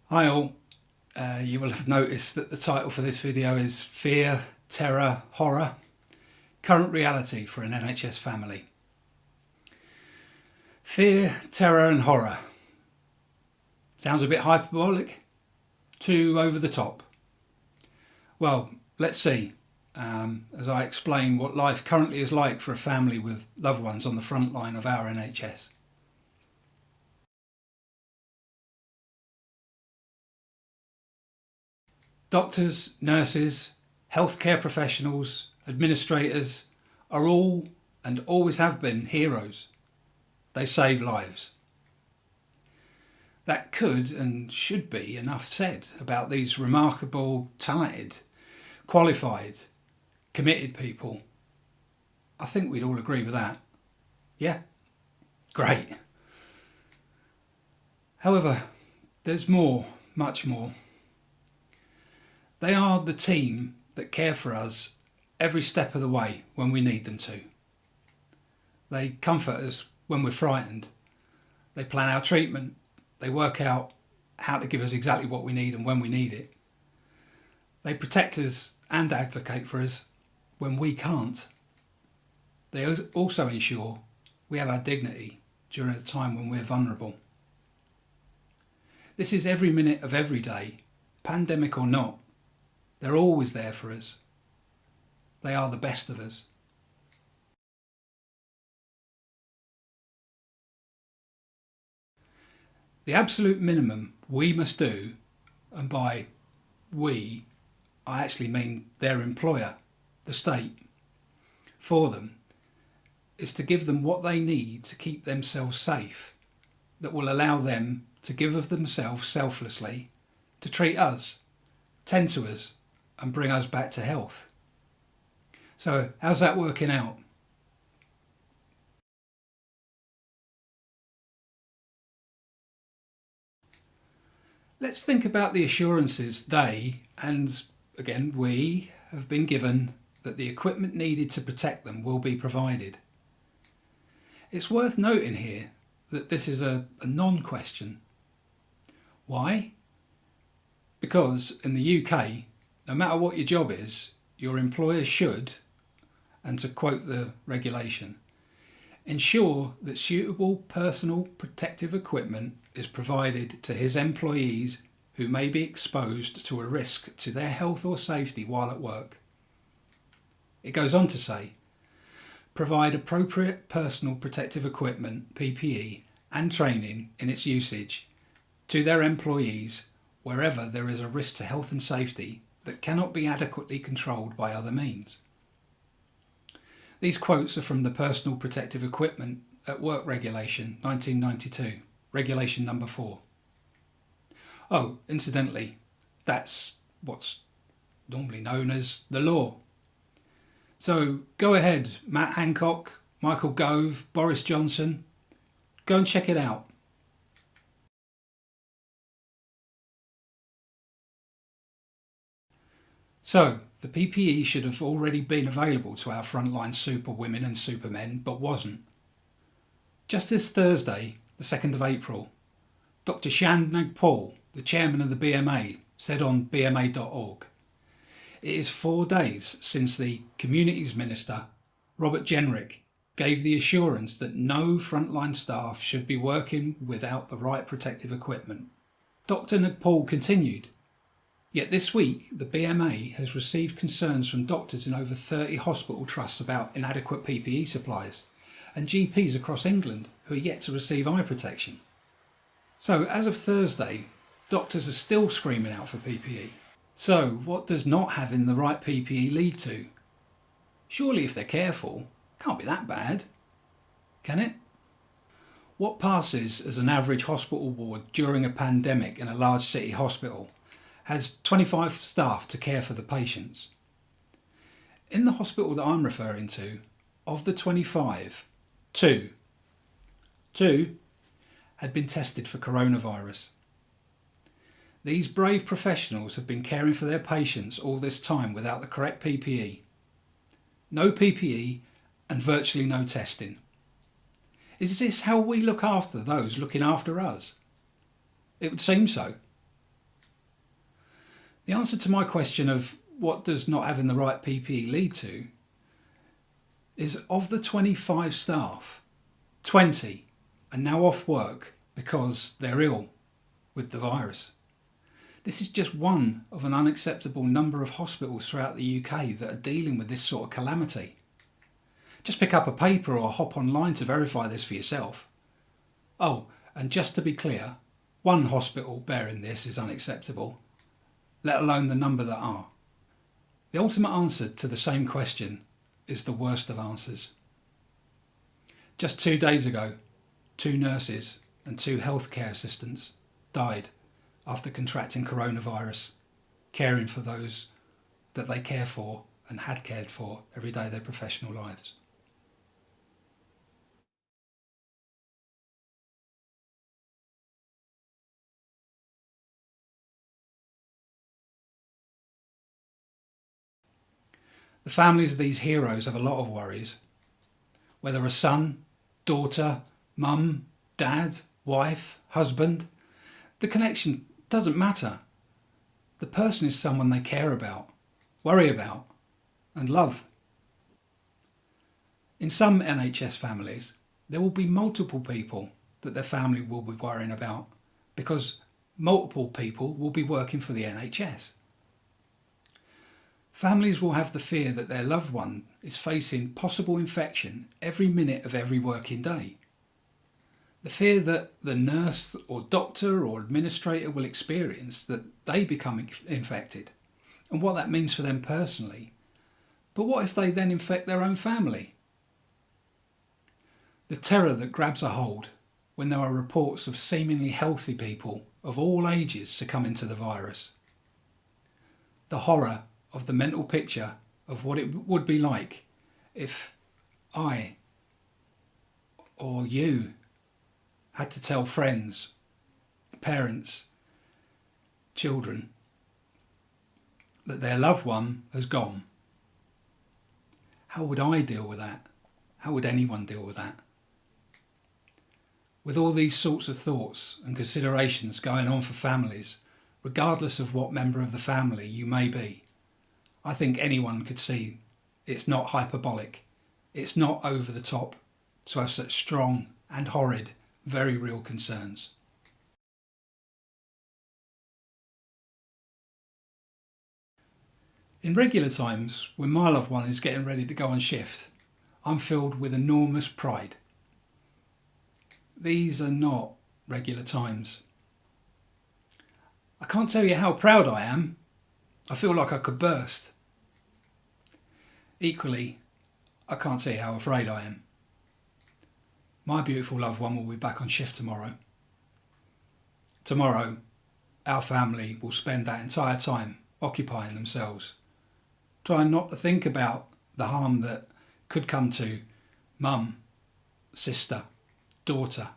Hi all, you will have noticed that the title for this video is Fear, Terror, Horror, Current Reality for an NHS Family. Fear, terror and horror. Sounds a bit hyperbolic? Too over the top? Well, let's see, as I explain what life currently is like for a family with loved ones on the front line of our NHS. Doctors, nurses, healthcare professionals, administrators are all and always have been heroes. They save lives. That could and should be enough said about these remarkable, talented, qualified, committed people. I think we'd all agree with that. Yeah? Great. However, there's more, much more. They are the team that care for us every step of the way when we need them to. They comfort us when we're frightened. They plan our treatment. They work out how to give us exactly what we need and when we need it. They protect us and advocate for us when we can't. They also ensure we have our dignity during a time when we're vulnerable. This is every minute of every day, pandemic or not. They're always there for us. They are the best of us. The absolute minimum we must do, and by we, I actually mean their employer, the state, for them, is to give them what they need to keep themselves safe, that will allow them to give of themselves selflessly, to treat us, tend to us, and bring us back to health. So how's that working out? Let's think about the assurances they, and again we, have been given that the equipment needed to protect them will be provided. It's worth noting here that this is a non-question. Why? Because in the UK, no matter what your job is, your employer should, and to quote the regulation, ensure that suitable personal protective equipment is provided to his employees who may be exposed to a risk to their health or safety while at work. It goes on to say, provide appropriate personal protective equipment, PPE, and training in its usage to their employees wherever there is a risk to health and safety that cannot be adequately controlled by other means. These quotes are from the Personal Protective Equipment at Work Regulation 1992, Regulation number 4. Oh, incidentally, that's what's normally known as the law. So go ahead, Matt Hancock, Michael Gove, Boris Johnson, go and check it out. So, the PPE should have already been available to our frontline superwomen and supermen, but wasn't. Just this Thursday, the 2nd of April, Dr. Shan Paul, the chairman of the BMA, said on bma.org, it is 4 days since the Communities Minister, Robert Jenrick, gave the assurance that no frontline staff should be working without the right protective equipment. Dr. Nagpal continued, yet this week, the BMA has received concerns from doctors in over 30 hospital trusts about inadequate PPE supplies and GPs across England who are yet to receive eye protection. So, as of Thursday, doctors are still screaming out for PPE. So, what does not having the right PPE lead to? Surely, if they're careful, it can't be that bad, can it? What passes as an average hospital ward during a pandemic in a large city hospital has 25 staff to care for the patients. In the hospital that I'm referring to, of the 25, two had been tested for coronavirus. These brave professionals have been caring for their patients all this time without the correct PPE. No PPE and virtually no testing. Is this how we look after those looking after us? It would seem so. The answer to my question of what does not having the right PPE lead to is, of the 25 staff, 20 are now off work because they're ill with the virus. This is just one of an unacceptable number of hospitals throughout the UK that are dealing with this sort of calamity. Just pick up a paper or hop online to verify this for yourself. Oh, and just to be clear, one hospital bearing this is unacceptable, let alone the number that are. The ultimate answer to the same question is the worst of answers. Just 2 days ago, 2 nurses and 2 healthcare assistants died after contracting coronavirus, caring for those that they care for and had cared for every day of their professional lives. The families of these heroes have a lot of worries. Whether a son, daughter, mum, dad, wife, husband, the connection doesn't matter. The person is someone they care about, worry about, and love. In some NHS families, there will be multiple people that their family will be worrying about because multiple people will be working for the NHS. Families will have the fear that their loved one is facing possible infection every minute of every working day. The fear that the nurse or doctor or administrator will experience that they become infected and what that means for them personally. But what if they then infect their own family? The terror that grabs a hold when there are reports of seemingly healthy people of all ages succumbing to the virus. The horror of the mental picture of what it would be like if I or you had to tell friends, parents, children that their loved one has gone. How would I deal with that? How would anyone deal with that? With all these sorts of thoughts and considerations going on for families, regardless of what member of the family you may be, I think anyone could see it's not hyperbolic, it's not over the top to have such strong and horrid, very real concerns. In regular times, when my loved one is getting ready to go on shift, I'm filled with enormous pride. These are not regular times. I can't tell you how proud I am. I feel like I could burst. Equally, I can't tell you how afraid I am. My beautiful loved one will be back on shift tomorrow. Tomorrow, our family will spend that entire time occupying themselves, trying not to think about the harm that could come to mum, sister, daughter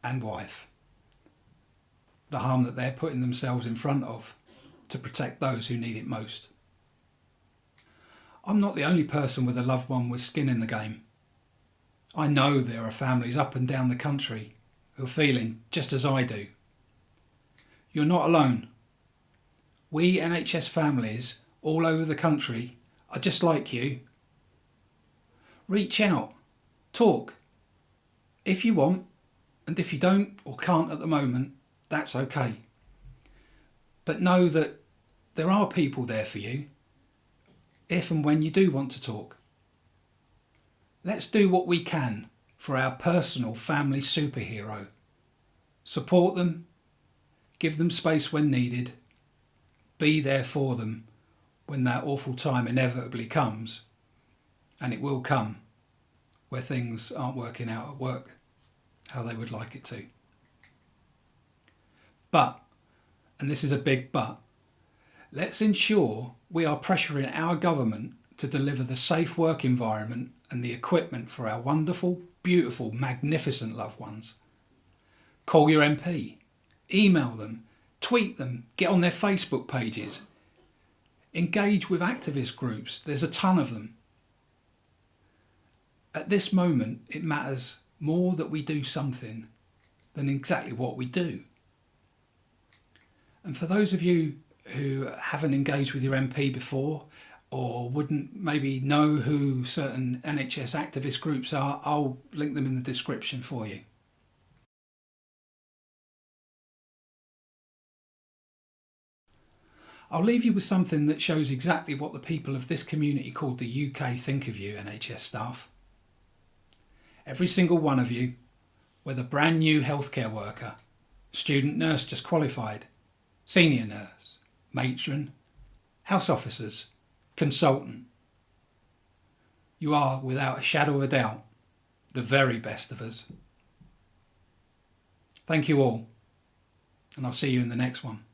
and wife. The harm that they're putting themselves in front of to protect those who need it most. I'm not the only person with a loved one with skin in the game. I know there are families up and down the country who are feeling just as I do. You're not alone. We NHS families all over the country are just like you. Reach out, talk. If you want, and if you don't or can't at the moment, that's okay. But know that there are people there for you if and when you do want to talk. Let's do what we can for our personal family superhero. Support them, give them space when needed, be there for them when that awful time inevitably comes, and it will come, where things aren't working out at work how they would like it to. But, and this is a big but, let's ensure we are pressuring our government to deliver the safe work environment and the equipment for our wonderful, beautiful, magnificent loved ones. Call your MP, email them, tweet them, get on their Facebook pages, engage with activist groups, there's a ton of them. At this moment, it matters more that we do something than exactly what we do. And for those of you who haven't engaged with your MP before, or wouldn't maybe know who certain NHS activist groups are, I'll link them in the description for you. I'll leave you with something that shows exactly what the people of this community called the UK think of you, NHS staff. Every single one of you, whether brand new healthcare worker, student nurse just qualified, senior nurse, matron, house officers, consultant, you are, without a shadow of a doubt, the very best of us. Thank you all, and I'll see you in the next one.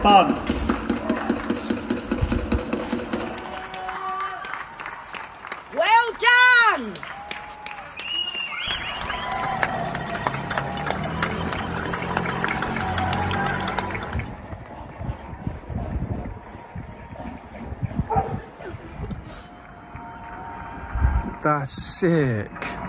Fun. Well done! That's sick.